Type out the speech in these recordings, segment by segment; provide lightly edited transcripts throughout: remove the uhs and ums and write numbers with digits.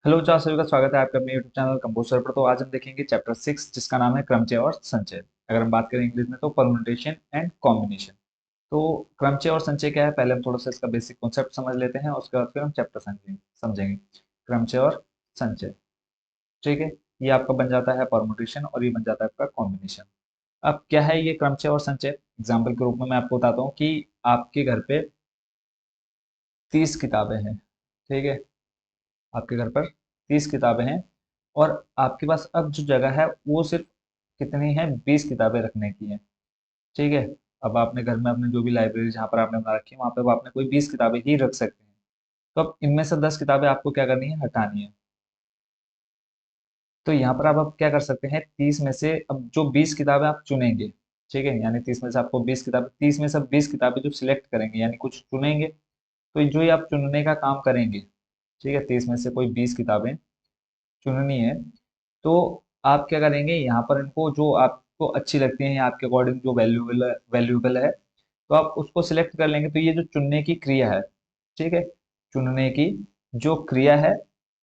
Hello चार सभी का स्वागत है आपका अपने यूट्यूब चैनल कंपोजर पर। तो आज हम देखेंगे चैप्टर 6 जिसका नाम है क्रमचय और संचय। अगर हम बात करें इंग्लिश में तो परम्यूटेशन एंड कॉम्बिनेशन। तो क्रमचय और संचय क्या है, पहले हम थोड़ा सा इसका बेसिक कॉन्सेप्ट समझ लेते हैं, उसके बाद फिर हम चैप्टर समझेंगे। क्रमचय और संचय, ठीक है। ये आपका बन जाता है परम्यूटेशन और ये बन जाता है आपका कॉम्बिनेशन। अब क्या है ये क्रमचय और संचय, एग्जाम्पल के रूप में मैं आपको बताता हूँ कि आपके घर पे 30 किताबें हैं, ठीक है। आपके घर पर 30 किताबें हैं और आपके पास अब जो जगह है वो सिर्फ कितनी है, 20 किताबें रखने की है, ठीक है। अब आपने घर में अपने जो भी लाइब्रेरी जहाँ पर आपने बना रखी है वहाँ पे आपने कोई 20 किताबें ही रख सकते हैं। तो अब इनमें से 10 किताबें आपको क्या करनी है, हटानी है। तो यहाँ पर आप अब क्या कर सकते हैं, 30 में से अब जो 20 किताबें आप चुनेंगे, ठीक है, यानी 30 में से आपको 20 किताबें, 30 में से 20 किताबें जो सिलेक्ट करेंगे यानी कुछ चुनेंगे, तो जो ये आप चुनने का काम करेंगे, ठीक है, 30 में से कोई 20 किताबें चुननी है, तो आप क्या करेंगे, यहाँ पर इनको जो आपको अच्छी लगती है या आपके अकॉर्डिंग जो वैल्यूएबल है तो आप उसको सिलेक्ट कर लेंगे। तो ये जो चुनने की क्रिया है, ठीक है, चुनने की जो क्रिया है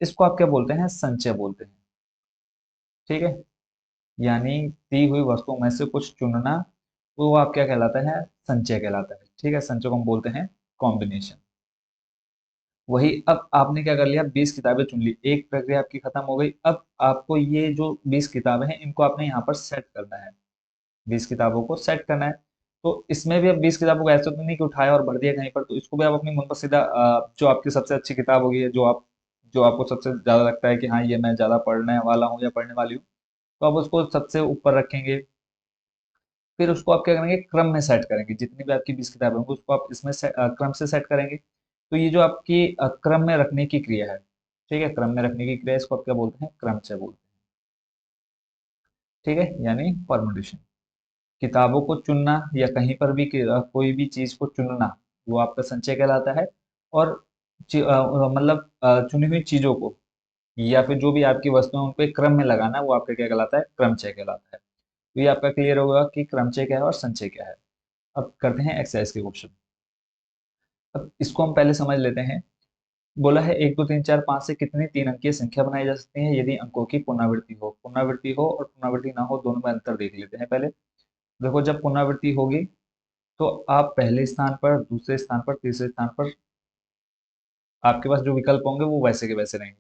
इसको आप क्या बोलते हैं, संचय बोलते हैं, ठीक है। यानी दी हुई वस्तुओं में से कुछ चुनना, वो आप क्या कहलाता है, संचय कहलाता है, ठीक है। संचय को हम बोलते हैं कॉम्बिनेशन। वही अब आपने क्या कर लिया, 20 किताबें चुन ली, एक प्रक्रिया आपकी खत्म हो गई। अब आपको ये जो 20 किताबें हैं इनको आपने यहाँ पर सेट करना है, 20 किताबों को सेट करना है। तो इसमें भी अब 20 किताबों को ऐसे तो नहीं कि उठाया और भर दिया कहीं पर, तो इसको भी आप अपनी मनपसंदीदा जो आपकी सबसे अच्छी किताब होगी, जो आपको सबसे ज्यादा लगता है कि हाँ ये मैं ज्यादा पढ़ने वाला हूँ या पढ़ने वाली हूँ, तो आप उसको सबसे ऊपर रखेंगे। फिर उसको आप क्या करेंगे, क्रम में सेट करेंगे, जितनी भी आपकी 20 किताबें होंगी उसको आप इसमें क्रम से सेट करेंगे। तो ये जो आपकी क्रम में रखने की क्रिया है, ठीक है, क्रम में रखने की क्रिया, इसको आप क्या बोलते हैं, क्रमचय बोलते हैं, ठीक है, यानी परमुटेशन। किताबों को चुनना या कहीं पर भी कोई भी चीज को चुनना, वो आपका संचय कहलाता है। और मतलब चुनी हुई चीजों को या फिर जो भी आपकी वस्तुएं उनको एक क्रम में लगाना, वो आपका क्या कहलाता है, क्रमचय कहलाता है। तो ये आपका क्लियर होगा कि क्रमचय क्या है और संचय क्या है। अब करते हैं एक्सरसाइज के क्वेश्चन। अब इसको हम पहले समझ लेते हैं। बोला है 1 2 3 4 5 से कितनी 3 अंकीय संख्या बनाई जा सकती है यदि अंकों की पुनरावृत्ति हो और पुनरावृत्ति ना हो, दोनों में अंतर देख लेते हैं पहले। देखो जब पुनरावृत्ति होगी तो आप पहले स्थान पर, दूसरे स्थान पर, तीसरे स्थान पर आपके पास जो विकल्प होंगे वो वैसे के वैसे रहेंगे।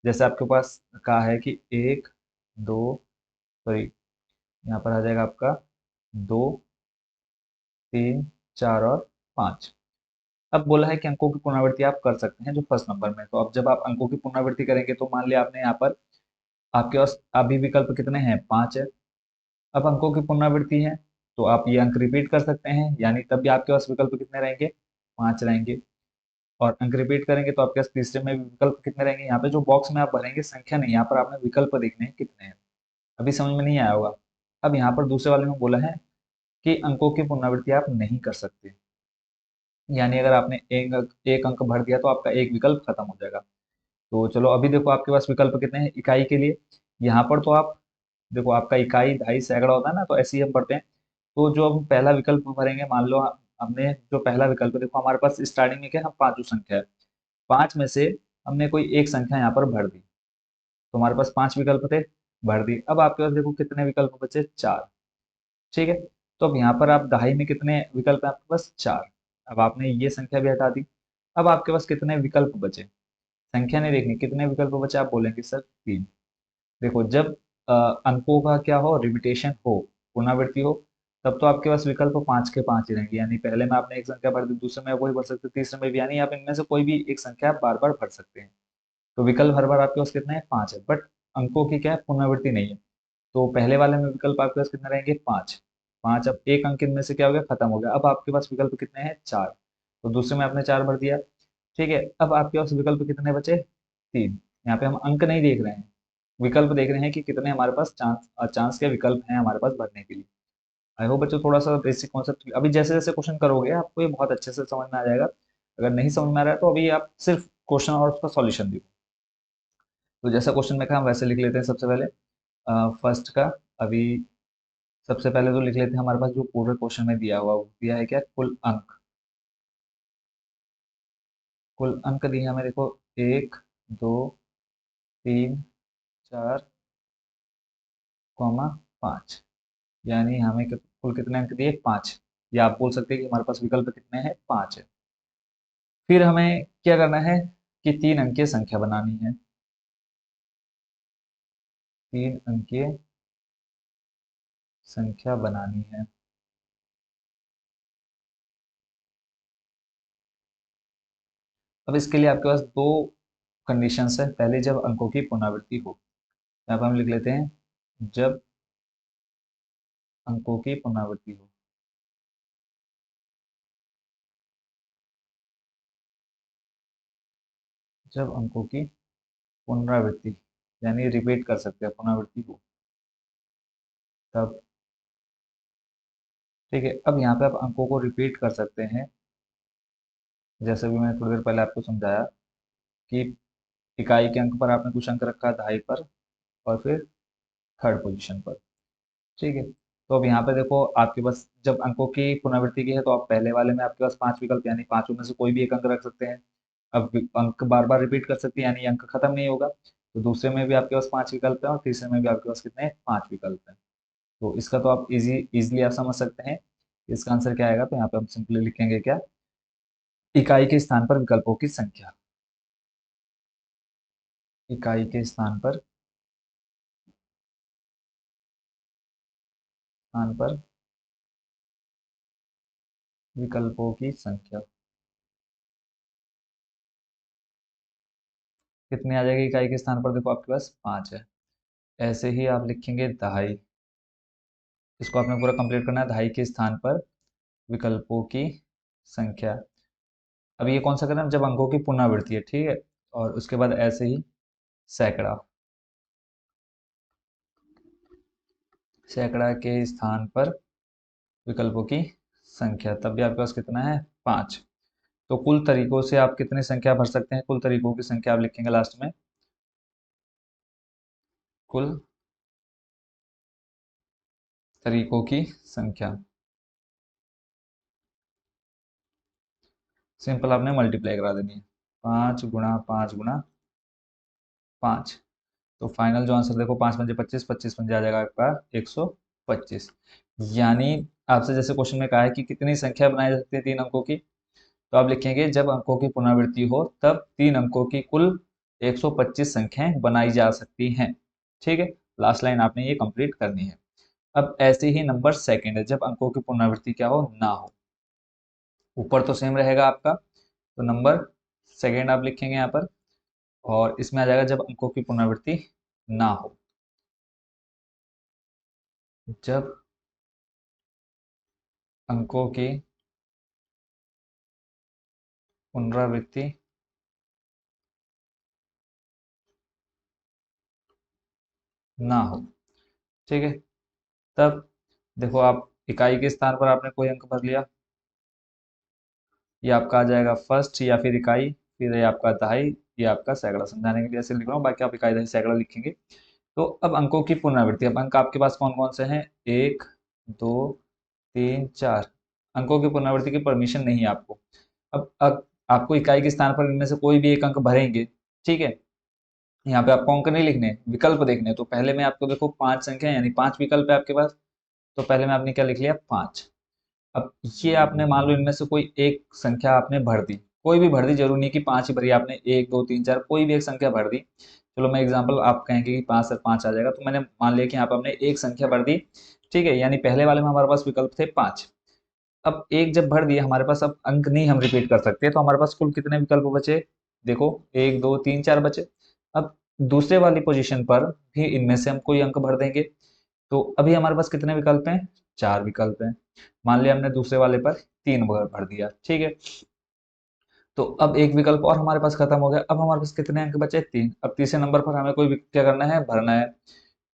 जैसे आपके पास कहा है कि एक, दो, सॉरी, यहाँ पर आ जाएगा आपका दो, तीन, चार और पाँच। अब बोला है कि अंकों की पुनरावृत्ति आप कर सकते हैं जो फर्स्ट नंबर में। तो अब जब आप अंकों की पुनरावृत्ति करेंगे तो मान लिया आपने यहाँ पर, आपके पास अभी विकल्प कितने हैं, पांच है। अब अंकों की पुनरावृत्ति है तो आप ये अंक रिपीट कर सकते हैं, यानी तब भी आपके पास विकल्प कितने रहेंगे, पांच रहेंगे। और अंक रिपीट करेंगे तो आपके पास तीसरे में भी विकल्प कितने रहेंगे, यहाँ पे जो बॉक्स में आप भरेंगे संख्या नहीं, यहाँ पर आपने विकल्प देखने हैं कितने हैं। अभी समझ में नहीं आया होगा। अब यहाँ पर दूसरे वाले में बोला है कि अंकों की पुनरावृत्ति आप नहीं कर सकते, यानी अगर आपने एक अंक भर दिया तो आपका एक विकल्प खत्म हो जाएगा। तो चलो अभी देखो आपके पास विकल्प कितने हैं इकाई के लिए। यहाँ पर तो आप देखो, आपका इकाई ढाई सैकड़ा होता है ना, तो ऐसे ही हम पढ़ते हैं। तो जो हम पहला विकल्प भरेंगे, मान लो हमने जो पहला विकल्प, देखो हमारे पास स्टार्टिंग में क्या है, पांचों संख्या है, पांच में से हमने कोई एक संख्या यहाँ पर भर दी, तो हमारे पास पांच विकल्प थे, भर दी। अब आपके पास देखो कितने विकल्प बचे, चार, ठीक है। तो अब यहाँ पर आप दहाई में कितने विकल्प है आपके पास, चार। अब आपने ये संख्या भी हटा दी। अब आपके पास कितने विकल्प बचे, संख्या नहीं देखनी, कितने विकल्प बचे, आप बोलेंगे सर तीन। देखो जब अ, अंकों का क्या हो, रिपीटेशन हो, पुनरावृत्ति हो, तब तो आपके पास विकल्प पांच के पांच ही रहेंगे, यानी पहले में आपने एक संख्या भर दी, दूसरे में वही भर सकते, तीसरे में भी, यानी आप इनमें से कोई भी एक संख्या बार बार भर सकते हैं। तो विकल्प हर बार आपके पास कितने हैं, पांच है, बट अंकों की क्या है, पुनरावृत्ति नहीं है। तो पहले वाले में विकल्प आपके पास कितने रहेंगे, पांच। पांच, अब एक अंक इनमें से क्या हो गया, खत्म हो गया। अब आपके पास विकल्प कितने हैं, चार। तो दूसरे में आपने चार भर दिया, ठीक है। अब आपके पास विकल्प कितने बचे, तीन। यहाँ पे हम अंक नहीं देख रहे हैं, विकल्प देख रहे हैं कि कितने हमारे पास चांस के विकल्प हैं हमारे पास भरने के लिए। आई होप बच्चों थोड़ा सा बेसिक कॉन्सेप्ट अभी जैसे जैसे क्वेश्चन करोगे आपको ये बहुत अच्छे से समझ में आ जाएगा। अगर नहीं समझ में आ रहा है तो अभी आप सिर्फ क्वेश्चन और उसका सॉल्यूशन दो। तो जैसा क्वेश्चन में कहा हम वैसे लिख लेते हैं सबसे पहले, फर्स्ट का। अभी सबसे पहले तो लिख लेते हैं, हमारे पास जो पूरे क्वेश्चन में दिया हुआ वो दिया है क्या, कुल अंक। कुल अंक दिए हमें, देखो एक, दो, 3 4 कॉमा 5, यानी हमें कुल कितने अंक दिए, 5। या आप बोल सकते हैं कि हमारे पास विकल्प कितने हैं, 5 है। फिर हमें क्या करना है कि 3 अंकीय संख्या बनानी है। 3 अंकीय संख्या बनानी है। अब इसके लिए आपके पास दो कंडीशंस है। पहले, जब अंकों की पुनरावृत्ति हो, यहाँ पर हम लिख लेते हैं जब अंकों की पुनरावृत्ति हो। जब अंकों की पुनरावृत्ति यानी रिपीट कर सकते हैं पुनरावृत्ति को, तब ठीक है। अब यहाँ पे आप अंकों को रिपीट कर सकते हैं, जैसे भी मैंने थोड़ी देर पहले आपको समझाया कि इकाई के अंक पर आपने कुछ अंक रखा, दहाई पर और फिर थर्ड पोजीशन पर, ठीक है। तो अब यहाँ पे देखो, आपके पास जब अंकों की पुनरावृत्ति की है तो आप पहले वाले में आपके पास 5 विकल्प यानी पांचों में से कोई भी एक अंक रख सकते हैं। अब अंक बार बार रिपीट कर सकते हैं यानी अंक खत्म नहीं होगा। तो दूसरे में भी आपके पास 5 विकल्प है और तीसरे में भी आपके पास कितने हैं, 5 विकल्प हैं। तो इसका तो आप इजीली आप समझ सकते हैं इसका आंसर क्या आएगा। तो यहाँ पे हम सिंपली लिखेंगे क्या, इकाई के स्थान पर विकल्पों की संख्या। इकाई के स्थान पर विकल्पों की संख्या कितनी आ जाएगी। इकाई के स्थान पर देखो आपके पास 5 है। ऐसे ही आप लिखेंगे दहाई, इसको आपने पूरा कंप्लीट करना है। दहाई के स्थान पर विकल्पों की संख्या। अब ये कौन सा करना है, जब अंकों की पुनरावृत्ति है, ठीक है। और उसके बाद ऐसे ही सैकड़ा, सैकड़ा के स्थान पर विकल्पों की संख्या, तब भी आपके पास कितना है, 5। तो कुल तरीकों से आप कितनी संख्या भर सकते हैं, कुल तरीकों की संख्या आप लिखेंगे लास्ट में। कुल तरीकों की संख्या, सिंपल आपने मल्टीप्लाई करा देनी है। 5 गुणा 5 गुणा 5। तो फाइनल जो आंसर देखो, 5 पंजे 25, 25 पंजे आ जाएगा आपका 125। यानी आपसे जैसे क्वेश्चन में कहा है कि कितनी संख्या बनाई जा सकती है 3 अंकों की, तो आप लिखेंगे जब अंकों की पुनरावृत्ति हो तब 3 अंकों की कुल 125 संख्याएं बनाई जा सकती हैं, ठीक है। लास्ट लाइन आपने ये कंप्लीट करनी है। अब ऐसे ही नंबर सेकंड है, जब अंकों की पुनरावृत्ति क्या हो, ना हो। ऊपर तो सेम रहेगा आपका, तो नंबर सेकंड आप लिखेंगे यहाँ पर। और इसमें आ जाएगा जब अंकों की पुनरावृत्ति ना हो। जब अंकों की पुनरावृत्ति ना हो, ठीक है। तब देखो, आप इकाई के स्थान पर आपने कोई अंक भर लिया, ये आपका आ जाएगा फर्स्ट या फिर इकाई, फिर ये आपका दहाई, ये आपका सैकड़ा। समझाने के लिए ऐसे लिख रहा हूँ, बाकी आप इकाई दहाई सैकड़ा लिखेंगे। तो अब अंकों की पुनरावृत्ति, अब अंक आपके पास कौन कौन से हैं, 1 2 3 4। अंकों की पुनरावृत्ति की परमिशन नहीं है आपको। अब आपको इकाई के स्थान पर इनमें से कोई भी एक अंक भरेंगे, ठीक है। यहाँ पे आपको अंक नहीं लिखने, विकल्प देखने। तो पहले में आपको देखो 5 संख्या यानी 5 विकल्प है आपके पास। तो पहले में आपने क्या लिख लिया, 5। अब ये आपने मान लो इनमें से कोई एक संख्या आपने भर दी, कोई भी भर दी, जरूरी नहीं कि 5 ही भरी आपने, 1 2 3 4 कोई भी एक संख्या भर दी। चलो मैं एग्जांपल, आप कहेंगे कि 5 से 5 आ जाएगा, तो मैंने मान लिया कि यहाँ पे हमने एक संख्या भर दी, ठीक है। यानी पहले वाले में हमारे पास विकल्प थे 5। अब एक जब भर दिया हमारे पास, अब अंक नहीं हम रिपीट कर सकते, तो हमारे पास कुल कितने विकल्प बचे, देखो 1 2 3 4 बचे। अब दूसरे वाली पोजीशन पर भी इनमें से हम कोई अंक भर देंगे, तो अभी हमारे पास कितने विकल्प हैं, 4 विकल्प हैं। मान लिया हमने दूसरे वाले पर 3 भर दिया, ठीक है। तो अब एक विकल्प और हमारे पास खत्म हो गया। अब हमारे पास कितने अंक बचे, 3। अब तीसरे नंबर पर हमें कोई क्या करना है, भरना है।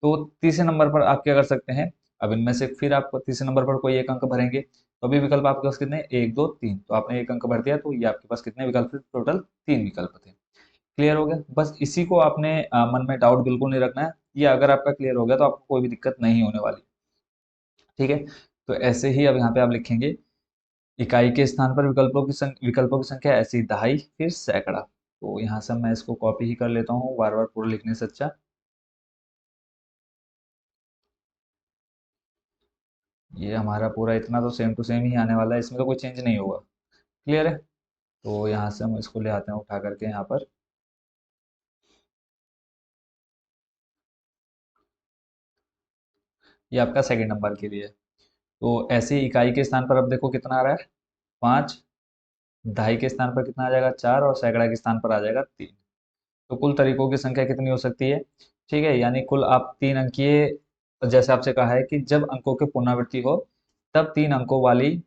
तो तीसरे नंबर पर आप क्या कर सकते हैं, अब इनमें से फिर आप तीसरे नंबर पर कोई एक अंक भरेंगे। तो अभी विकल्प आपके पास कितने, 1 2 3। तो आपने एक अंक भर दिया, तो ये आपके पास कितने विकल्प थे, टोटल 3 विकल्प थे। क्लियर हो गया, बस इसी को आपने मन में डाउट बिल्कुल नहीं रखना है। ये अगर आपका क्लियर हो गया तो आपको कोई भी दिक्कत नहीं होने वाली, ठीक है। तो ऐसे ही अब यहाँ पे आप लिखेंगे इकाई के स्थान पर विकल्पों की संख्या, ऐसी दहाई फिर सैकड़ा। तो यहाँ से मैं इसको कॉपी ही कर लेता हूँ बार बार पूरा लिखने से अच्छा। ये हमारा पूरा इतना तो सेम टू सेम ही आने वाला है, इसमें तो कोई चेंज नहीं होगा। क्लियर है। तो यहाँ से हम इसको ले आते हैं उठा करके यहाँ पर। ये आपका सेकंड नंबर के लिए है। तो ऐसे ही इकाई के स्थान पर अब देखो कितना आ रहा है, 5। दहाई के स्थान पर कितना आ जाएगा, 4। और सैकड़ा के स्थान पर आ जाएगा 3। तो कुल तरीकों की संख्या कितनी हो सकती है, ठीक है। यानी कुल आप 3 अंकीय, जैसे आपसे कहा है कि जब अंकों की पुनरावृत्ति हो तब 3 अंकों वाली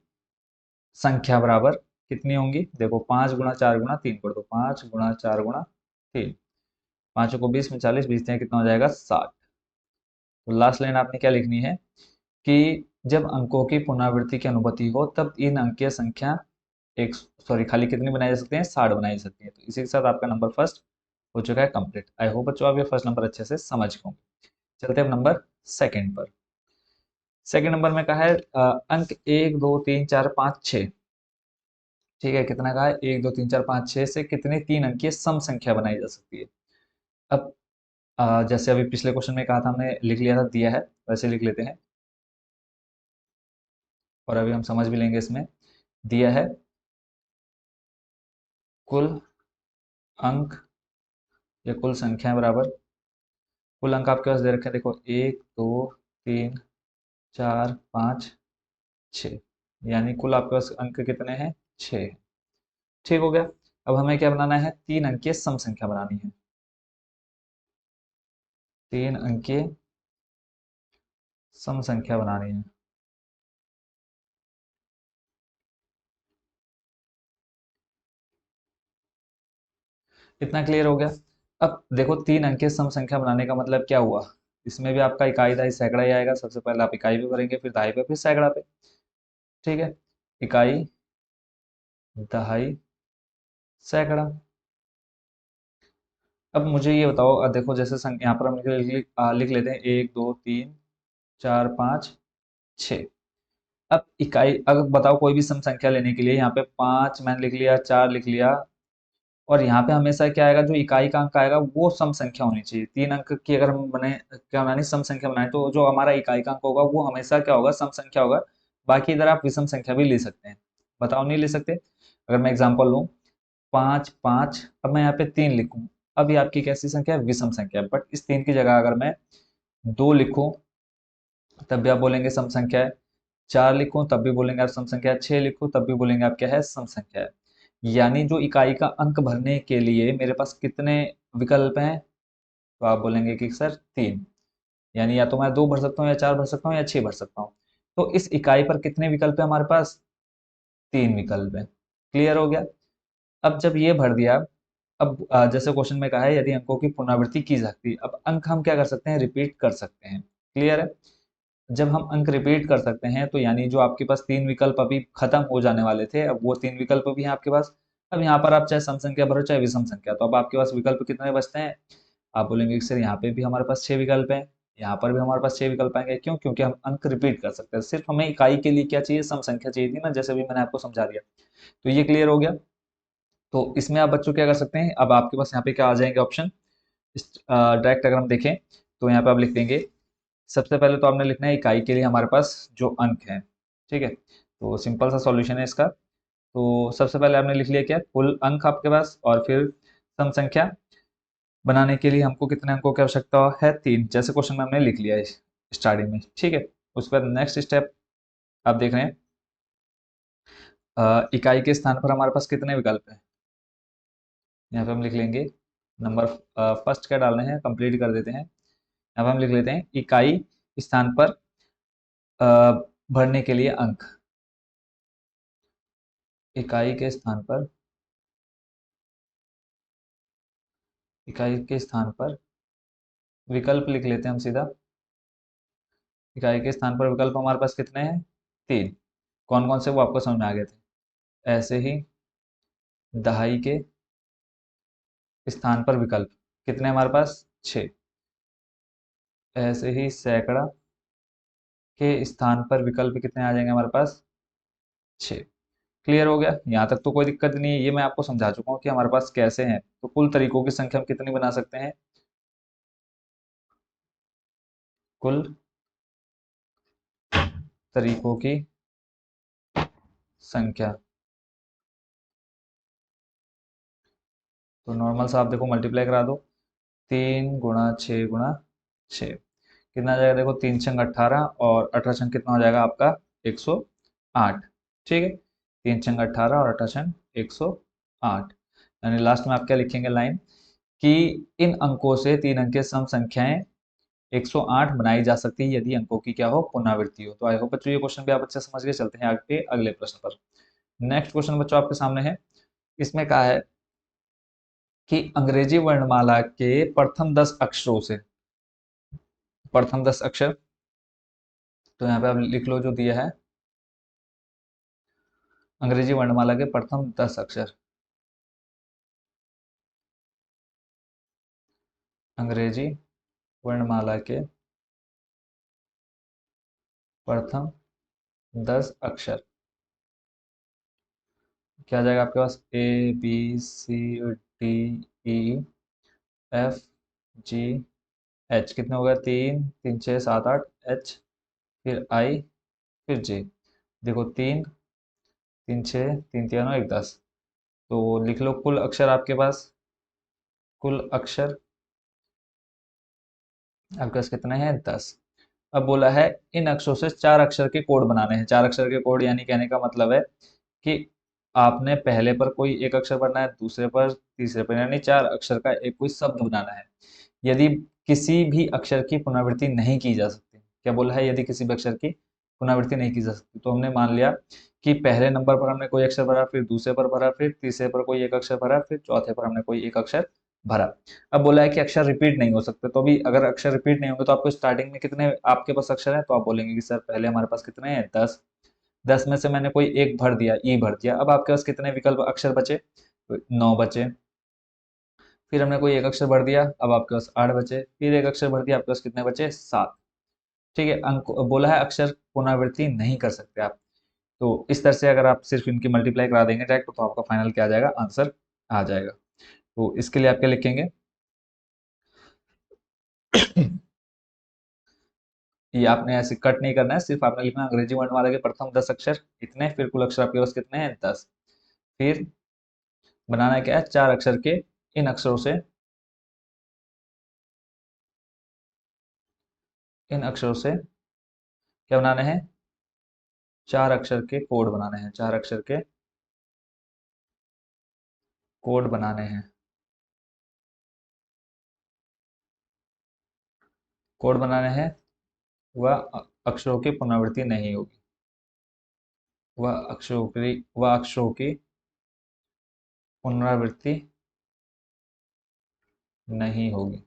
संख्या बराबर कितनी होंगी। देखो 5 गुणा 4 गुणा 3 कर दो, 5 गुणा 4 गुणा 3, पाँचों को 20 में 40, 20 कितना हो जाएगा 60। तो लास्ट लाइन आपने क्या लिखनी है कि जब अंकों की पुनरावृत्ति की अनुमति हो तब इन अंकीय संख्या एक सॉरी खाली कितनी बनाई जा सकती है, 60 बनाई जा सकती है। तो इसी के साथ आपका नंबर फर्स्ट हो चुका है कंप्लीट। आई होप बच्चों आप ये फर्स्ट नंबर अच्छे से समझ गए होंगे। चलते हैं अब नंबर सेकंड पर। सेकंड नंबर में कहा है अंक 1 2 3 4 5 6। ठीक है, कितना कहा है, 1 2 3 4 5 6 से कितनी 3 अंकीय सम संख्या बनाई जा सकती है। अब जैसे अभी पिछले क्वेश्चन में कहा था हमने, लिख लिया था दिया है, वैसे लिख लेते हैं। और अभी हम समझ भी लेंगे। इसमें दिया है कुल अंक या कुल संख्या बराबर, कुल अंक आपके पास दे रखे हैं, देखो 1 2 3 4 5 6, यानी कुल आपके पास अंक कितने हैं, 6। ठीक हो गया। अब हमें क्या बनाना है, 3 अंकीय सम संख्या बनानी है। 3 अंकीय सम संख्या बनानी है। इतना क्लियर हो गया। अब देखो 3 अंकीय सम संख्या बनाने का मतलब क्या हुआ, इसमें भी आपका इकाई दहाई सैकड़ा ही आएगा। सबसे पहले आप इकाई पे भरेंगे, फिर दहाई पे, फिर सैकड़ा पे। ठीक है, इकाई दहाई सैकड़ा। अब मुझे ये बताओ, देखो जैसे यहाँ पर हम लिख लेते हैं 1 2 3 4 5 6। अब इकाई, अगर बताओ कोई भी सम संख्या लेने के लिए, यहाँ पे 5 मैंने लिख लिया, 4 लिख लिया, और यहाँ पे हमेशा क्या आएगा, जो इकाई का अंक आएगा वो सम संख्या होनी चाहिए। 3 अंक की अगर हम बने क्या बनानी, सम संख्या बनाए, तो जो हमारा इकाई का अंक होगा वो हमेशा क्या होगा, सम संख्या होगा। बाकी इधर आप विषम संख्या भी ले सकते हैं। बताओ नहीं ले सकते। अगर मैं एग्जाम्पल लूँ, 5 5, अब मैं यहाँ पे 3 लिखूं, अब ये आपकी कैसी संख्या है, विषम संख्या। बट इस 3 की जगह अगर मैं 2 लिखूं तब भी आप बोलेंगे सम संख्या है। 4 लिखूं तब भी बोलेंगे आप सम संख्या है। 6 लिखूं तब भी बोलेंगे आप क्या है, सम संख्या है। यानी जो इकाई का अंक भरने के लिए मेरे पास कितने विकल्प हैं, तो आप बोलेंगे कि सर 3। यानी या तो मैं 2 भर सकता हूँ, या 4 भर सकता हूँ, या 6 भर सकता हूँ। तो इस इकाई पर कितने विकल्प है हमारे पास, 3 विकल्प है। क्लियर हो गया। अब जब ये भर दिया, अब जैसे क्वेश्चन में कहा है यदि अंकों की पुनरावृत्ति की जाती है, अब अंक हम क्या कर सकते हैं, रिपीट कर सकते हैं। क्लियर है। जब हम अंक रिपीट कर सकते हैं तो यानी जो आपके पास 3 विकल्प अभी खत्म हो जाने वाले थे, अब वो 3 विकल्प भी हैं आपके पास। अब यहाँ पर आप चाहे सम संख्या भरो चाहे विषम संख्या, तो अब आपके पास विकल्प कितने बचते हैं। आप बोलेंगे कि सर यहाँ पे भी हमारे पास 6 विकल्प हैं, यहाँ पर भी हमारे पास 6 विकल्प आएंगे। क्यों, क्योंकि हम अंक रिपीट कर सकते हैं। सिर्फ हमें इकाई के लिए क्या चाहिए, सम संख्या चाहिए थी ना, जैसे भी मैंने आपको समझा दिया। तो ये क्लियर हो गया। तो इसमें आप बच्चों क्या कर सकते हैं, अब आपके पास यहाँ पे क्या आ जाएंगे ऑप्शन। डायरेक्ट अगर हम देखें तो यहाँ पे आप लिख देंगे, सबसे पहले तो आपने लिखना है इकाई के लिए हमारे पास जो अंक हैं। ठीक है, तो सिंपल सा सॉल्यूशन है इसका। तो सबसे पहले आपने लिख लिया क्या, कुल अंक आपके पास, और फिर सम संख्या बनाने के लिए हमको कितने अंकों की आवश्यकता है, 3, जैसे क्वेश्चन में हमने लिख लिया है स्टार्टिंग में। ठीक है, उसके बाद नेक्स्ट स्टेप आप देख रहे हैं, इकाई के स्थान पर हमारे पास कितने विकल्प हैं। यहाँ पे हम लिख लेंगे नंबर फर्स्ट क्या डालने हैं, कंप्लीट कर देते हैं। अब हम लिख लेते हैं इकाई स्थान पर अ, भरने के लिए अंक। इकाई के स्थान पर, इकाई के स्थान पर विकल्प लिख लेते हैं हम सीधा। इकाई के स्थान पर विकल्प हमारे पास कितने हैं, 3। कौन कौन से वो आपको समझ में आ गए थे। ऐसे ही दहाई के स्थान पर विकल्प कितने हमारे पास, 6। ऐसे ही सैकड़ा के स्थान पर विकल्प कितने आ जाएंगे हमारे पास, 6। क्लियर हो गया? यहाँ तक तो कोई दिक्कत नहीं है, ये मैं आपको समझा चुका हूँ कि हमारे पास कैसे हैं। तो कुल तरीकों की संख्या हम कितनी बना सकते हैं? कुल तरीकों की संख्या। तो नॉर्मल सा आप देखो, मल्टीप्लाई करा दो। 3 गुणा 6 गुणा 6 कितना आ जाएगा? देखो, 3 छंग 18 और 18 छंग कितना हो जाएगा आपका? 108। ठीक है, 3 छंग 18 और 18 छंग 108। यानी लास्ट में आप क्या लिखेंगे लाइन, कि इन अंकों से 3 अंकीय सम संख्याएं 108 बनाई जा सकती है यदि अंकों की क्या हो? पुनरावृत्ति हो। तो आई होप बच्चों ये क्वेश्चन भी आप अच्छे से समझ गए। चलते हैं आगे अगले प्रश्न पर। नेक्स्ट क्वेश्चन बच्चों आपके सामने है। इसमें कहा है कि अंग्रेजी वर्णमाला के प्रथम 10 अक्षरों से, प्रथम 10 अक्षर, तो यहाँ पे आप लिख लो जो दिया है, अंग्रेजी वर्णमाला के प्रथम 10 अक्षर। अंग्रेजी वर्णमाला के प्रथम 10 अक्षर क्या आ जाएगा आपके पास? A B C D E F G H. कितने हो गए? 3 3 6 7 8 एच, फिर आई, फिर जे। देखो, 3 3 6 3 3 9 1 10। तो लिख लो कुल अक्षर आपके पास, कुल अक्षर आपके पास कितने हैं? 10। अब बोला है इन अक्षरों से 4 अक्षर के कोड बनाने हैं। 4 अक्षर के कोड यानी कहने का मतलब है कि आपने पहले पर कोई एक अक्षर पढ़ना है, दूसरे पर, तीसरे पर, यानी 4 अक्षर का एक कोई शब्द बनाना है। यदि किसी भी अक्षर की पुनरावृत्ति नहीं की जा सकती, क्या बोला है? यदि किसी भी अक्षर की पुनरावृत्ति नहीं की जा सकती, तो हमने मान लिया कि पहले नंबर पर हमने कोई अक्षर भरा, फिर दूसरे पर भरा, फिर तीसरे पर कोई एक अक्षर भरा, फिर चौथे पर हमने कोई एक अक्षर भरा। अब बोला है कि अक्षर रिपीट नहीं हो सकते, तो भी अगर अक्षर रिपीट नहीं होंगे तो आपको स्टार्टिंग में कितने आपके पास अक्षर हैं? तो आप बोलेंगे कि सर पहले हमारे पास कितने हैं? 10। 10 में से मैंने कोई एक भर दिया, ई भर दिया। अब आपके पास कितने विकल्प अक्षर बचे? तो 9 बचे। फिर हमने कोई एक अक्षर भर दिया, अब आपके पास 8 बचे। फिर एक अक्षर भर दिया, आपके पास कितने बचे? 7। ठीक है, अंक बोला है अक्षर पुनरावृत्ति नहीं कर सकते आप। तो इस तरह से अगर आप सिर्फ इनकी मल्टीप्लाई करा देंगे डायरेक्ट, तो आपका फाइनल क्या आ जाएगा? आंसर आ जाएगा। तो इसके लिए आप क्या लिखेंगे? ये आपने ऐसे कट नहीं करना है, सिर्फ आपने लिखना है अंग्रेजी वर्णमाला के प्रथम 10 अक्षर इतने, फिर कुल अक्षर आपके पास कितने हैं? 10। फिर बनाना क्या है? 4 अक्षर के, इन अक्षरों से, इन अक्षरों से क्या बनाने हैं? 4 अक्षर के कोड बनाने हैं। 4 अक्षर के कोड बनाने हैं। कोड बनाने हैं, वह अक्षरों की पुनरावृत्ति नहीं होगी। वह अक्षरों की पुनरावृत्ति नहीं होगी।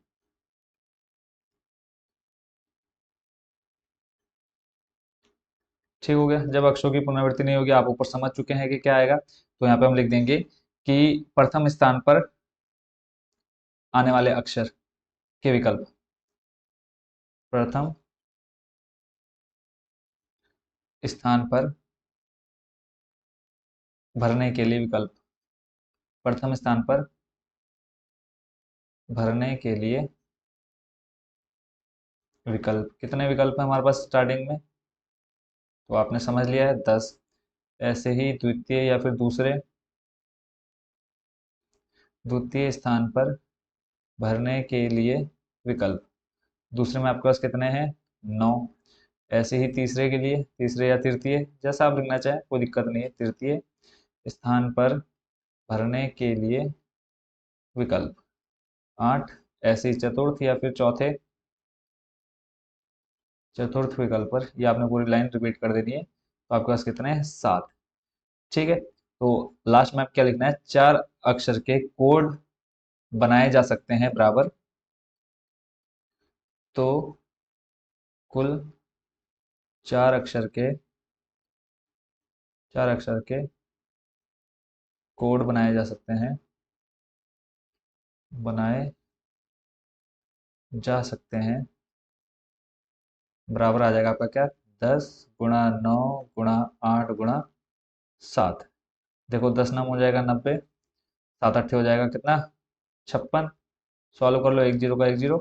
ठीक हो गया? जब अक्षरों की पुनरावृत्ति नहीं होगी, आप ऊपर समझ चुके हैं कि क्या आएगा। तो यहाँ पे हम लिख देंगे कि प्रथम स्थान पर आने वाले अक्षर के विकल्प, प्रथम स्थान पर भरने के लिए विकल्प, प्रथम स्थान पर भरने के लिए विकल्प। कितने विकल्प हैं हमारे पास स्टार्टिंग में? तो आपने समझ लिया है, 10। ऐसे ही द्वितीय या फिर दूसरे, द्वितीय स्थान पर भरने के लिए विकल्प, दूसरे में आपके पास कितने हैं? 9। ऐसे ही तीसरे के लिए, तीसरे या तृतीय, जैसा आप लिखना चाहें, कोई दिक्कत नहीं है। तृतीय स्थान पर भरने के लिए विकल्प 8। ऐसे ही चतुर्थ या फिर चौथे, चतुर्थ विकल्प पर, ये आपने पूरी लाइन रिपीट कर देनी है। तो आपके पास कितने हैं? 7। ठीक है, तो लास्ट में आप क्या लिखना है? 4 अक्षर के कोड बनाए जा सकते हैं बराबर, तो कुल 4 अक्षर के, 4 अक्षर के कोड बनाए जा सकते हैं, बनाए जा सकते हैं, बराबर आ जाएगा आपका क्या? 10 गुणा 9 गुणा 8 गुणा 7। देखो 10 नम हो जाएगा 90, 7 8 हो जाएगा कितना, 56। सॉल्व कर लो, एक जीरो का एक जीरो।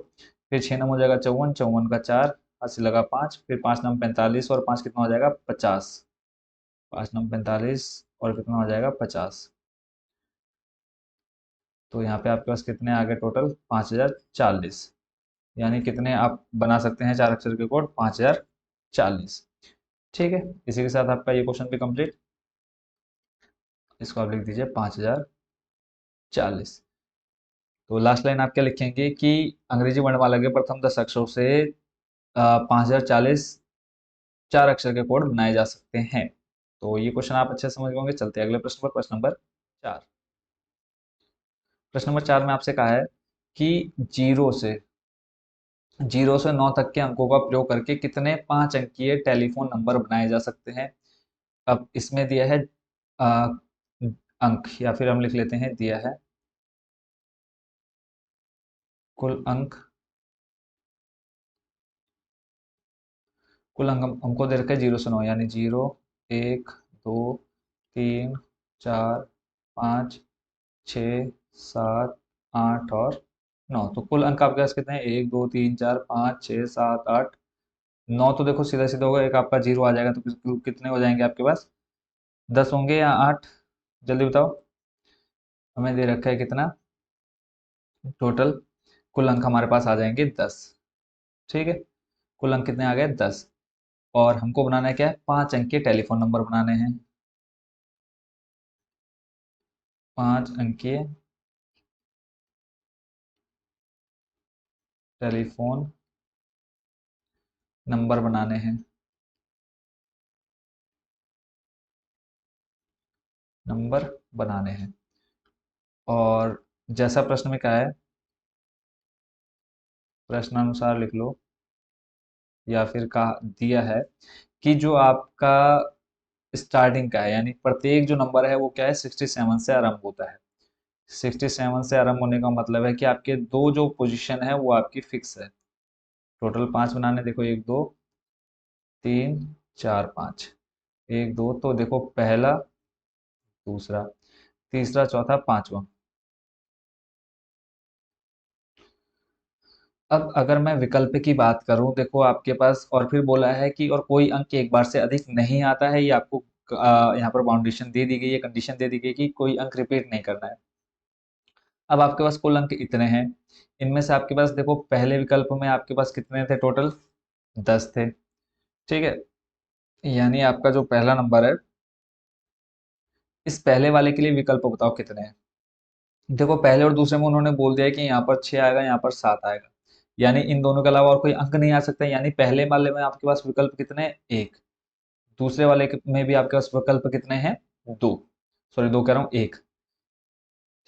फिर 6 नम हो जाएगा 54, 54 का 4, 80 लगा 5, फिर 5 नम 45, और 5 कितना हो जाएगा 50। 5 नम 45 और कितना हो जाएगा 50। तो यहाँ पे आपके पास कितने आ गए टोटल, 5040। यानी कितने आप बना सकते हैं चार अक्षर के कोड, 5040। ठीक है, इसी के साथ आपका ये क्वेश्चन भी कंप्लीट। इसको आप लिख दीजिए 5040। तो लास्ट लाइन आप क्या लिखेंगे कि अंग्रेजी वर्णमाला के प्रथम 10 अक्षरों से 5040 चार अक्षर के कोड बनाए जा सकते हैं। तो ये क्वेश्चन आप अच्छे से समझ गए होंगे। चलते हैं अगले प्रश्न पर, प्रश्न नंबर 4। प्रश्न नंबर 4 में आपसे कहा है कि जीरो से 9 तक के अंकों का प्रयोग करके कितने 5 अंकीय टेलीफोन नंबर बनाए जा सकते हैं। अब इसमें दिया है अ, अंक, या फिर हम लिख लेते हैं दिया है कुल अंक। कुल अंक हमको दे रखा है 0 से 9, यानी 0 1 2 3 4 5 6 7 8 और 9। तो कुल अंक आपके पास कितने हैं, 1 2 3 4 5 6 7 8 9। तो देखो सीधा सीधा होगा, एक आपका जीरो आ जाएगा, तो कितने हो जाएंगे आपके पास, 10 होंगे या 8? जल्दी बताओ। हमें दे रखा है कितना टोटल, कुल अंक हमारे पास आ जाएंगे 10। ठीक है, कुल अंक कितने आ गए 10। और हमको बनाना है क्या है, 5 अंकीय टेलीफोन नंबर बनाने हैं। 5 अंकीय टेलीफोन नंबर बनाने हैं। नंबर बनाने हैं। और जैसा प्रश्न में कहा है, प्रश्नानुसार लिख लो, या फिर कहा दिया है कि जो आपका स्टार्टिंग का है, यानी प्रत्येक जो नंबर है वो क्या है, 67 से आरंभ होता है। 67 से आरंभ होने का मतलब है कि आपके दो जो पोजीशन है वो आपकी फिक्स है। टोटल 5 बनाने, देखो 1 2 3 4 5। 1 2, तो देखो पहला, दूसरा, तीसरा, चौथा, पांचवा। अब अगर मैं विकल्प की बात करूं, देखो आपके पास और फिर बोला है कि और कोई अंक एक बार से अधिक नहीं आता है, ये आपको यहाँ पर बाउंडेशन दे दी गई है, कंडीशन दे दी गई कि कोई अंक रिपीट नहीं करना है। अब आपके पास कुल अंक इतने हैं, इनमें से आपके पास देखो पहले विकल्प में आपके पास कितने थे टोटल, 10 थे। ठीक है, यानी आपका जो पहला नंबर है, इस पहले वाले के लिए विकल्प बताओ कितने हैं। देखो पहले और दूसरे में उन्होंने बोल दिया है कि यहाँ पर 6 आएगा, यहाँ पर 7 आएगा, यानी इन दोनों के अलावा और कोई अंक नहीं आ सकता। यानी पहले वाले में आपके पास विकल्प कितने हैं, एक। दूसरे वाले में भी आपके पास विकल्प कितने हैं, दो। सॉरी, दो कह रहा हूँ, एक।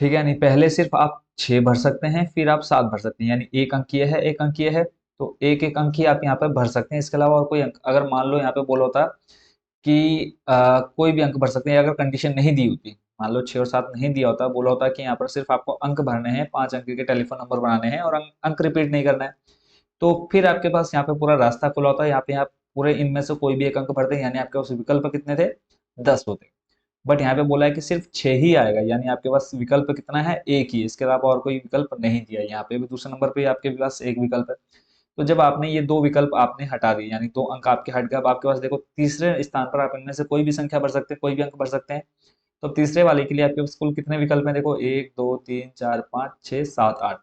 ठीक है, यानी पहले सिर्फ आप 6 भर सकते हैं, फिर आप 7 भर सकते हैं, यानी एक अंकीय है, एक अंकीय है। तो एक एक अंक ही आप यहाँ पे भर सकते हैं, इसके अलावा और कोई अंक, अगर मान लो यहाँ पे बोला होता कि कोई भी अंक भर सकते हैं, अगर कंडीशन नहीं दी होती, मान लो 6 और 7 नहीं दिया होता, बोला होता कि यहाँ पर सिर्फ आपको अंक भरने हैं, 5 अंक के टेलीफोन नंबर बनाने हैं और अंक रिपीट नहीं करना है, तो फिर आपके पास यहाँ पे पूरा रास्ता खुला होता है। यहाँ पे आप पूरे इनमें से कोई भी एक अंक भरते हैं, यानी आपके पास विकल्प कितने थे, 10 होते। बट यहाँ पे बोला है कि सिर्फ 6 ही आएगा, यानी आपके पास विकल्प कितना है, एक ही। इसके अलावा और कोई विकल्प नहीं दिया है। यहाँ पे भी दूसरे नंबर पे आपके पास एक विकल्प है। तो जब आपने ये दो विकल्प आपने हटा दिए, यानी दो अंक आपके हट गए, अब आपके पास देखो तीसरे स्थान पर आप इनमें से कोई भी संख्या भर सकते हैं, कोई भी अंक भर सकते हैं। तो तीसरे वाले के लिए आपके पास कुल कितने विकल्प हैं, देखो 1 2 3 4 5 6 7 8।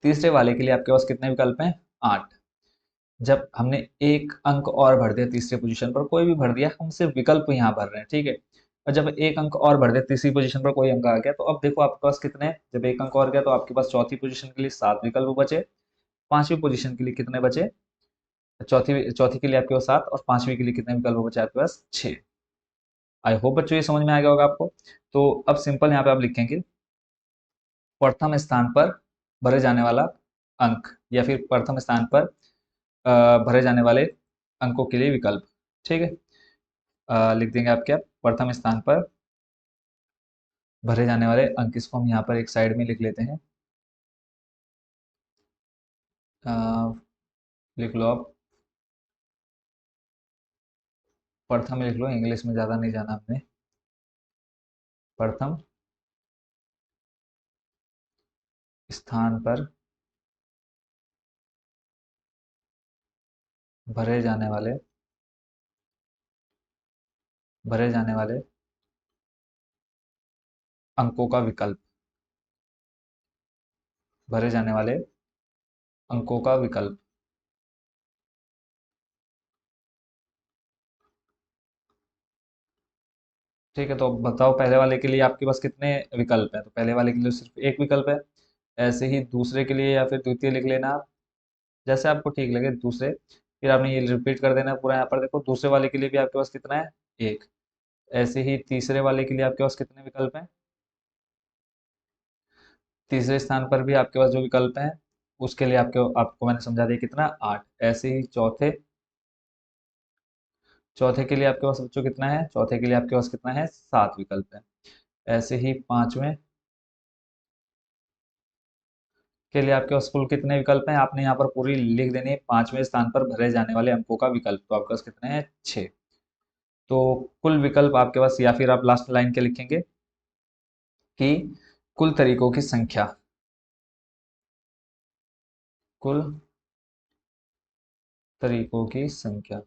तीसरे वाले के लिए आपके पास कितने विकल्प हैं, 8। जब हमने एक अंक और भर दिया तीसरे पोजीशन पर, कोई भी भर दिया, हम सिर्फ विकल्प यहाँ भर रहे हैं। ठीक है, और जब एक अंक और भर दिया तीसरी पोजीशन पर, कोई अंक आ गया, तो अब देखो आपके पास कितने हैं, जब एक अंक और गया तो आपके पास चौथी पोजीशन के लिए 7 विकल्प बचे। पांचवी पोजीशन के लिए कितने बचे, चौथी चौथी के लिए आपके पास 7, और पांचवी के लिए कितने विकल्प बचे आपके पास, 6। आई होप बच्चों ये समझ में आ गया होगा आपको। तो अब सिंपल यहाँ पे आप लिखेंगे प्रथम स्थान पर भरे जाने वाला अंक, या फिर प्रथम स्थान पर भरे जाने वाले अंकों के लिए विकल्प। ठीक है, लिख देंगे आप क्या, प्रथम स्थान पर भरे जाने वाले अंक। इसको हम यहाँ पर एक साइड में लिख लेते हैं। अ, लिख लो आप, प्रथम लिख लो, इंग्लिश में ज़्यादा नहीं जाना हमने। प्रथम स्थान पर भरे जाने वाले भरे जाने वाले अंकों का विकल्प, भरे जाने वाले अंकों का विकल्प। ठीक है, तो अब बताओ पहले वाले के लिए आपके पास कितने विकल्प हैं? तो पहले वाले के लिए सिर्फ एक विकल्प है। ऐसे ही दूसरे के लिए या फिर द्वितीय लिख लेना आप, जैसे आपको ठीक लगे दूसरे। फिर आपने ये रिपीट कर देना है पूरा। यहाँ पर देखो दूसरे वाले के लिए भी आपके पास कितना है? एक। ऐसे ही तीसरे वाले के लिए आपके पास कितने विकल्प हैं? तीसरे स्थान पर भी आपके पास जो विकल्प हैं उसके लिए आपको आपको मैंने समझा दिया कितना, आठ। ऐसे ही चौथे चौथे के लिए आपके पास बच्चों कितना है? चौथे के लिए आपके पास कितना है? सात विकल्प है। ऐसे ही पांचवें के लिए आपके पास कुल कितने विकल्प हैं? आपने यहाँ पर पूरी लिख देनी है, पांचवें स्थान पर भरे जाने वाले अंकों का विकल्प। तो आपके पास कितने हैं? छह। तो कुल विकल्प आपके पास, या फिर आप लास्ट लाइन के लिखेंगे कि कुल तरीकों की संख्या, कुल तरीकों की संख्या।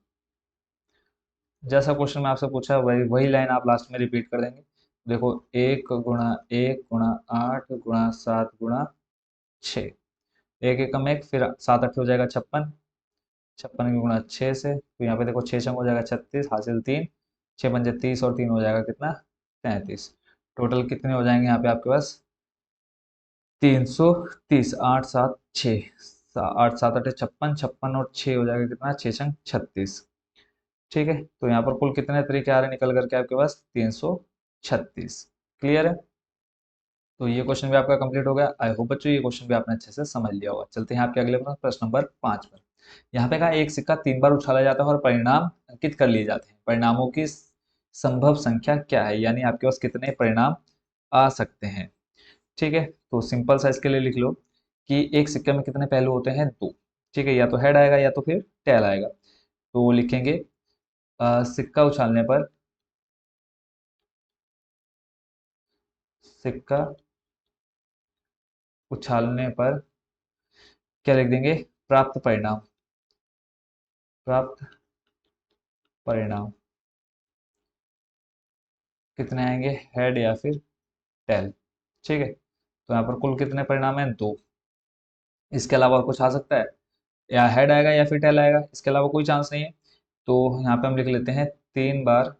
जैसा क्वेश्चन में आपसे पूछा वही वही लाइन आप लास्ट में रिपीट कर देंगे। देखो, एक गुणा एक गुणा आठ गुणा सात गुणा छः। एक एकम एक, फिर सात अठ हो जाएगा छप्पन। छप्पन की गुणा छः से, तो यहाँ पे देखो छः छंग हो जाएगा छत्तीस, हासिल तीन। छः पंजे तीस और तीन हो जाएगा कितना? 33। टोटल कितने हो जाएंगे यहाँ पे आपके पास? 330। आठ सात छः, आठ सात अठे छप्पन, छप्पन और छः हो जाएगा कितना? छः छंग 36। ठीक है, तो यहाँ पर कुल कितने तरीके आ रहे हैं निकल करके आपके पास? 336। क्लियर है? तो ये क्वेश्चन भी आपका कंप्लीट हो गया। आई होप बच्चों ये क्वेश्चन भी आपने अच्छे से समझ लिया होगा। चलते हैं आपके अगले प्रश्न, प्रश्न नंबर 5 पर। यहाँ पे कहा एक सिक्का 3 बार उछाला जाता है और परिणाम अंकित कर लिए जाते हैं। परिणामों की संभव संख्या क्या है? यानी आपके पास कितने परिणाम आ सकते हैं? ठीक है, तो सिंपल सा इसके लिए लिख लो कि एक सिक्के में कितने पहलू होते हैं? दो। ठीक है, या तो हेड आएगा या तो फिर टेल आएगा। तो लिखेंगे सिक्का उछालने पर, सिक्का उछालने पर क्या लिख देंगे? प्राप्त परिणाम, प्राप्त परिणाम कितने आएंगे? हेड या फिर टेल। ठीक है, तो यहाँ पर कुल कितने परिणाम हैं? दो। इसके अलावा और कुछ आ सकता है? या हेड आएगा या फिर टेल आएगा, इसके अलावा कोई चांस नहीं है। तो यहाँ पे हम लिख लेते हैं 3 बार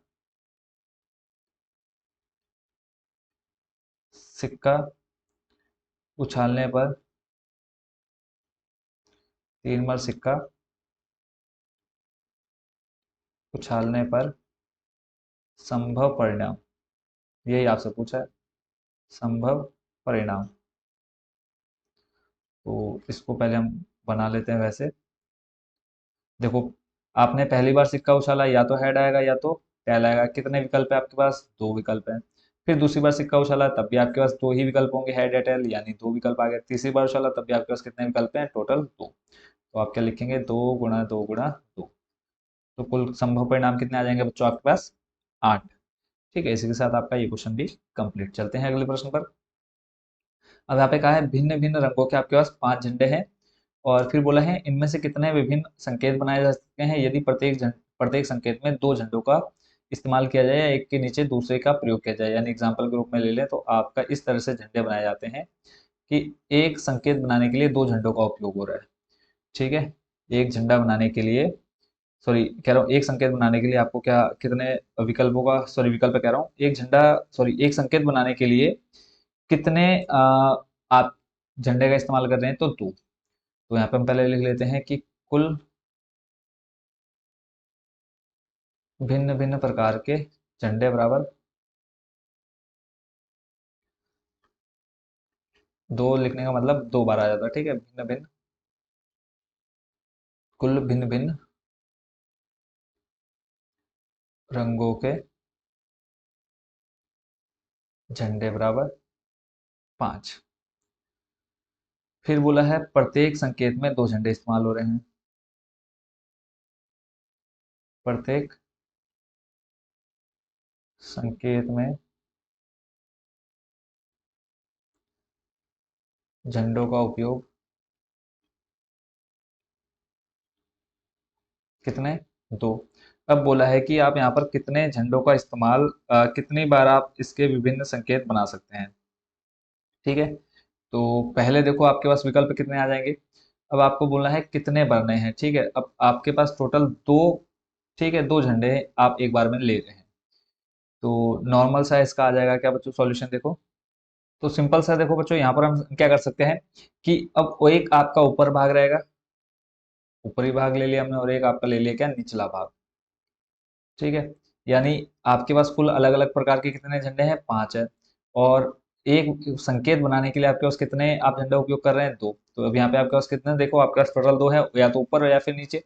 सिक्का उछालने पर, 3 बार सिक्का उछालने पर संभव परिणाम, यही आपसे पूछा है, संभव परिणाम। तो इसको पहले हम बना लेते हैं वैसे। देखो, आपने पहली बार सिक्का उछाला, या तो हेड आएगा या तो टेल आएगा। कितने विकल्प है आपके पास? दो विकल्प हैं। फिर दूसरी बार सिक्का उछाला तब भी आपके पास दो ही विकल्प होंगे, हेड या टेल, यानी दो विकल्प आ गए। तीसरी बार उछाला तब भी आपके पास कितने विकल्प हैं? टोटल दो। तो आप क्या लिखेंगे? दो गुणा दो गुणा दो। तो कुल संभव परिणाम कितने आ जाएंगे बच्चों आपके पास? आठ। ठीक है, इसी के साथ आपका ये क्वेश्चन भी कंप्लीट। चलते हैं अगले प्रश्न पर। अब यहाँ पे कहा है भिन्न भिन्न रंगों के आपके पास 5 झंडे हैं, और फिर बोला है इनमें से कितने विभिन्न संकेत बनाए जा सकते हैं यदि प्रत्येक संकेत में दो झंडों का इस्तेमाल किया जाए या एक के नीचे दूसरे का प्रयोग किया जाए। यानी एग्जाम्पल के रूप में ले लें तो आपका इस तरह से झंडे बनाए जाते हैं कि एक संकेत बनाने के लिए दो झंडों का उपयोग हो रहा है। ठीक है, एक झंडा बनाने के लिए, सॉरी कह रहा हूँ, एक संकेत बनाने के लिए आपको क्या कितने विकल्पों का, सॉरी विकल्प कह रहा हूँ, एक झंडा, सॉरी एक संकेत बनाने के लिए कितने आप झंडे का इस्तेमाल कर रहे हैं? तो दो। तो यहाँ पे हम पहले लिख लेते हैं कि कुल भिन्न भिन्न प्रकार के झंडे बराबर, दो लिखने का मतलब दो बार आ जाता है। ठीक है, भिन्न भिन्न, कुल भिन्न भिन्न रंगों के झंडे बराबर 5। फिर बोला है प्रत्येक संकेत में दो झंडे इस्तेमाल हो रहे हैं, प्रत्येक संकेत में झंडों का उपयोग कितने? दो। अब बोला है कि आप यहाँ पर कितने झंडों का इस्तेमाल कितनी बार आप इसके विभिन्न संकेत बना सकते हैं। ठीक है, तो पहले देखो आपके पास विकल्प कितने आ जाएंगे। अब आपको बोलना है कितने भरने हैं। ठीक है, अब आपके पास टोटल दो, ठीक है, दो झंडे आप एक बार में ले रहे हैं। तो नॉर्मल सा इसका आ जाएगा क्या बच्चों सॉल्यूशन देखो। तो सिंपल सा देखो बच्चों, यहाँ पर हम क्या कर सकते हैं कि अब वो एक आपका ऊपर भाग रहेगा, ऊपरी भाग ले लिया हमने, और एक आपका ले लिया क्या, निचला भाग। ठीक है, यानी आपके पास कुल अलग अलग प्रकार के कितने झंडे हैं, पांच है। और एक संकेत बनाने के लिए आपके पास कितने आप झंडा उपयोग कर रहे हैं, दो। तो अब यहाँ पे आपके पास कितने, देखो आपके पास टोटल दो है, या तो ऊपर या फिर नीचे।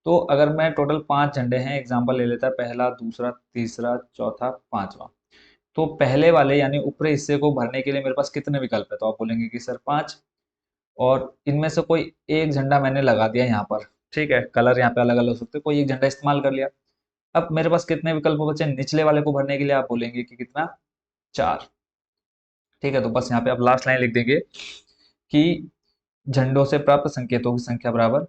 तो अगर मैं टोटल पांच झंडे हैं एग्जाम्पल ले लेता है, पहला, दूसरा, तीसरा, चौथा, पांचवा। तो पहले वाले यानी ऊपरी हिस्से को भरने के लिए मेरे पास कितने विकल्प है, तो आप बोलेंगे कि सर पांच। और इनमें से कोई एक झंडा मैंने लगा दिया यहाँ पर। ठीक है, कलर यहाँ पे अलग अलग हो सकते हैं, कोई एक झंडा इस्तेमाल कर लिया। अब मेरे पास कितने विकल्प बचे निचले वाले को भरने के लिए, आप बोलेंगे कि कितना, चार। ठीक है, तो बस यहाँ पे आप लास्ट लाइन लिख देंगे कि झंडों से प्राप्त संकेतों की संख्या बराबर,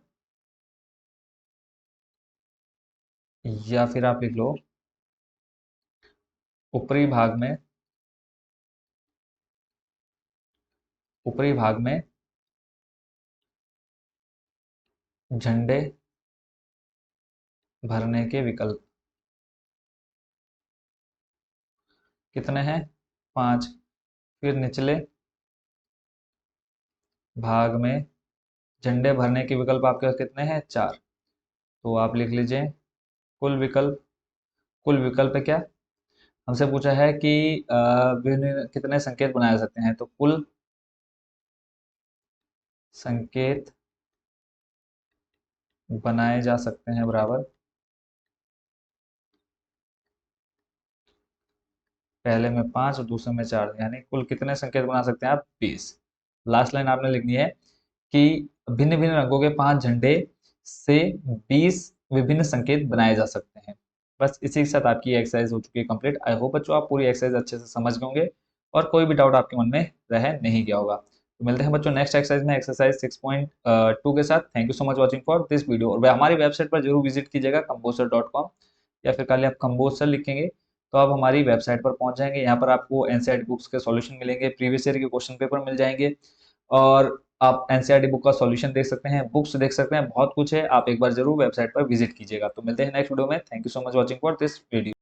या फिर आप लिख लो ऊपरी भाग में, ऊपरी भाग में झंडे भरने के विकल्प कितने हैं, पांच। फिर निचले भाग में झंडे भरने के विकल्प आपके पास कितने हैं, चार। तो आप लिख लीजिए कुल विकल्प। कुल विकल्प है क्या, हमसे पूछा है कि विभिन्न कितने संकेत बनाए जा सकते हैं, तो कुल संकेत बनाए जा सकते हैं बराबर, पहले में पांच और दूसरे में चार, यानी कुल कितने संकेत बना सकते हैं आप, 20। लास्ट लाइन आपने लिखनी है कि भिन्न भिन्न रंगों के पांच झंडे से 20 विभिन्न संकेत बनाए जा सकते हैं। बस इसी के साथ आपकी एक्सरसाइज हो चुकी है कंप्लीट। आई होप बच्चों आप पूरी एक्सरसाइज अच्छे से समझ गए होंगे और कोई भी डाउट आपके मन में रह नहीं गया होगा। तो मिलते हैं बच्चों नेक्स्ट एक्सरसाइज में, एक्सरसाइज 6.2 के साथ। Thank you so much watching for this video, और हमारी वेबसाइट पर जरूर विजिट कीजिएगा composer.com, या फिर खाली आप कंपोजर लिखेंगे तो आप हमारी वेबसाइट पर पहुंच जाएंगे। यहाँ पर आपको एनसीईआरटी बुक्स के सॉल्यूशन मिलेंगे, प्रीवियस ईयर के क्वेश्चन पेपर मिल जाएंगे, और आप एनसीईआरटी बुक का सॉल्यूशन देख सकते हैं, बुक्स देख सकते हैं, बहुत कुछ है। आप एक बार जरूर वेबसाइट पर विजिट कीजिएगा। तो मिलते हैं नेक्स्ट वीडियो में। Thank you so much watching for this video.